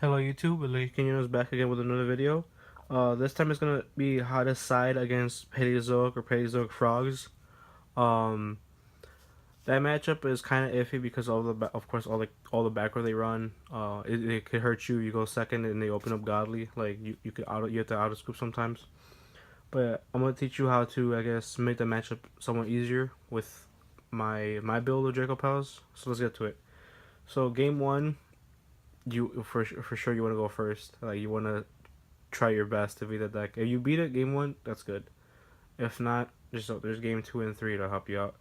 Hello YouTube, Can back again with another video. This time it's gonna be how to side against Paleozoic or Paleozoic frogs. Um, that matchup is kind of iffy because of course all the back row they run. It could hurt you. You go second and they open up godly. Like you have to auto scoop sometimes. But I'm gonna teach you how to make the matchup somewhat easier with my build of Draco Pals. So let's get to it. So game one, you for sure you want to go first. Like you want to try your best to beat the deck. If you beat it game one, that's good. If not, there's game two and three to help you out.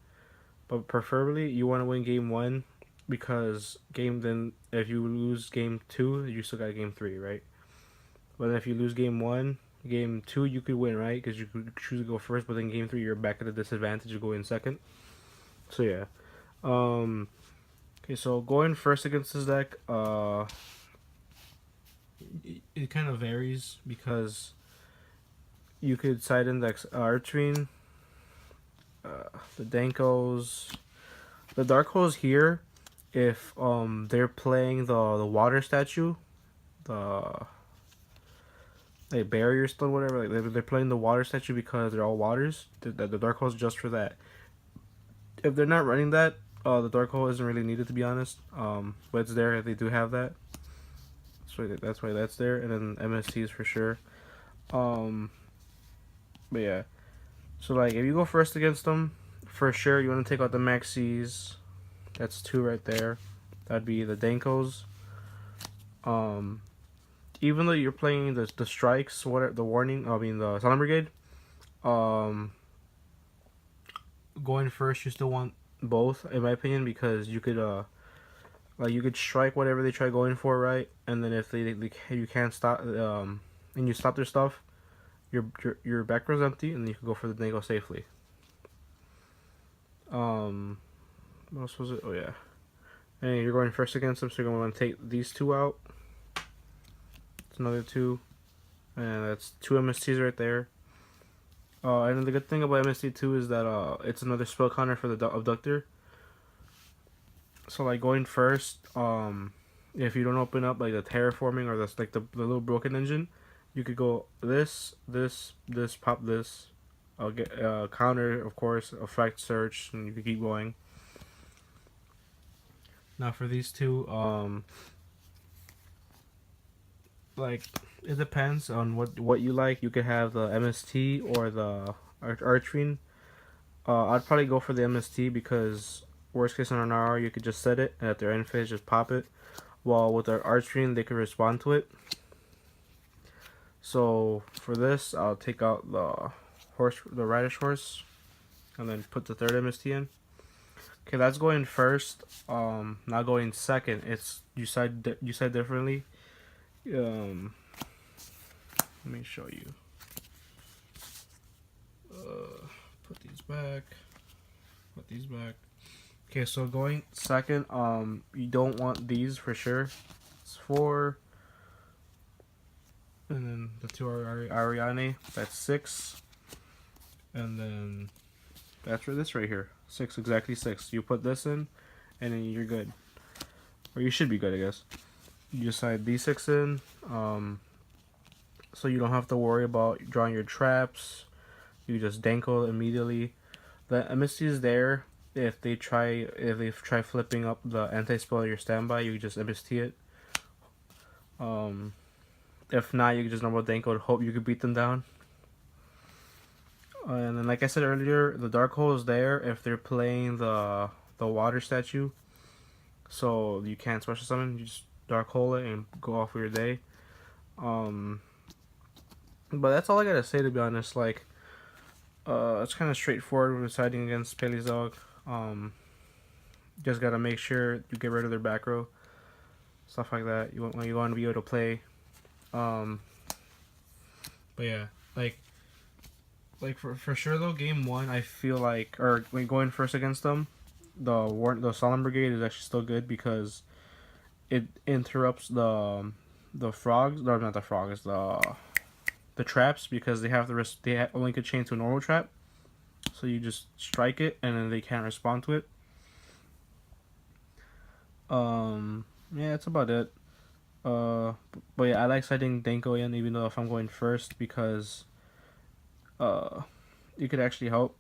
But preferably you want to win game one because then if you lose game two, you still got game three, right? But if you lose game one, game two you could win, right? Because you could choose to go first, but then game three you're back at a disadvantage to go in second. So yeah. Okay, so going first against this deck, it kind of varies because you could side index Artrine, the Dankos, the Darkos here. If they're playing the water statue, the like barrier stone, whatever. Like they're playing the water statue because they're all waters. The Dark Hole is just for that. If they're not running that, the Dark Hole isn't really needed to be honest. But it's there if they do have that. So that's why that's there, and then MSTs for sure. Um, but yeah. So like if you go first against them, for sure you want to take out the Maxis. That's two right there. That'd be the Dankos. Um, Even though you're playing the strikes, the warning, the Silent Brigade. Um, Going first, you still want both, in my opinion, because you could you could strike whatever they try going for, right? And then if you can't stop and you stop their stuff, your back row's empty, and you can go for the Dango safely. What else was it? Oh yeah. And you're going first against them, so you're going to want to take these two out. It's another two. And that's two MSTs right there. And the good thing about MST2 is that it's another spell counter for the Abductor. So like going first, if you don't open up like the terraforming or the little broken engine, you could go this, pop this. I'll get counter, of course, effect search, and you can keep going. Now for these two, like it depends on what you like. You could have the MST or the Artrine. I'd probably go for the MST because worst case scenario you could just set it and at their end phase just pop it. While with our Artrine they could respond to it. So for this I'll take out the radish horse and then put the third MST in. Okay, that's going first. Not going second. It's you said differently. Let me show you. Put these back. Put these back. Okay, so going second, you don't want these for sure. It's 4. And then the two are Ariane. That's 6. And then that's for this right here. 6, exactly 6. You put this in, and then you're good. Or you should be good, I guess. You just slide these 6 in. So you don't have to worry about drawing your traps. You just Danko immediately. The MST is there. If they try flipping up the anti-spell your standby, you can just MST it. If not, you can just normal Danko and hope you can beat them down. And then, like I said earlier, the Dark Hole is there if they're playing the water statue. So you can't special summon. You just Dark Hole it and go off with your day. But that's all I gotta say, to be honest. Like, it's kind of straightforward when deciding against Paleozoic. Just gotta make sure you get rid of their back row, stuff like that. You want to be able to play. But yeah, like for sure though, game one I feel like, or when going first against them, the Solemn Brigade is actually still good because it interrupts the frogs. No, not the frogs. The traps, because they have the risk. They only could chain to a normal trap, so you just strike it and then they can't respond to it. Yeah, that's about it. But yeah, I like setting Danko in even though if I'm going first because uh you could actually help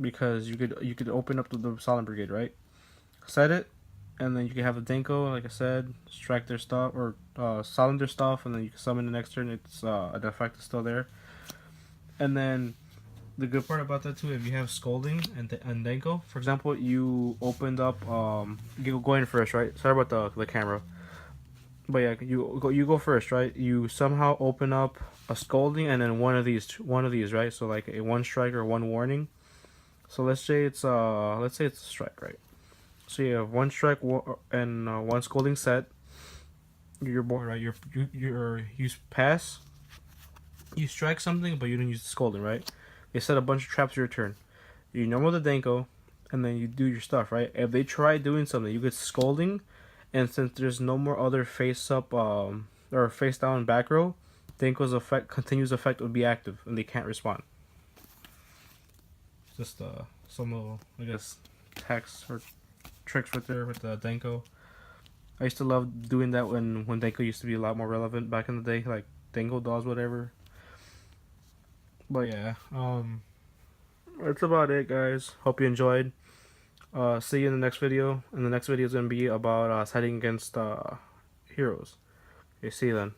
because you could open up the Silent Brigade, right? Set it, and then you can have the Danko, like I said, strike their stuff or silent their stuff, and then you can summon the next turn. It's the effect is still there, and then the good part about that too, if you have Scolding and Danko, for example, you opened up you go in first, right? Sorry about the camera, but yeah, you go first, right? You somehow open up a Scolding and then one of these, right? So like a one strike or one warning. So let's say it's a strike, right? So you have one strike and one Scolding set. You're bored, right? You pass. You strike something, but you didn't use the Scolding, right? They set a bunch of traps your turn. You normal the Danko, and then you do your stuff, right? If they try doing something, you get Scolding, and since there's no more other face up or face down back row, Danko's continuous effect would be active, and they can't respond. Just some little, I guess, hacks or tricks right there with the Danko. I used to love doing that when Danko used to be a lot more relevant back in the day, like Danko dolls, whatever. But yeah, that's about it, guys. Hope you enjoyed. See you in the next video. And the next video is gonna be about setting against heroes. Okay, see you then.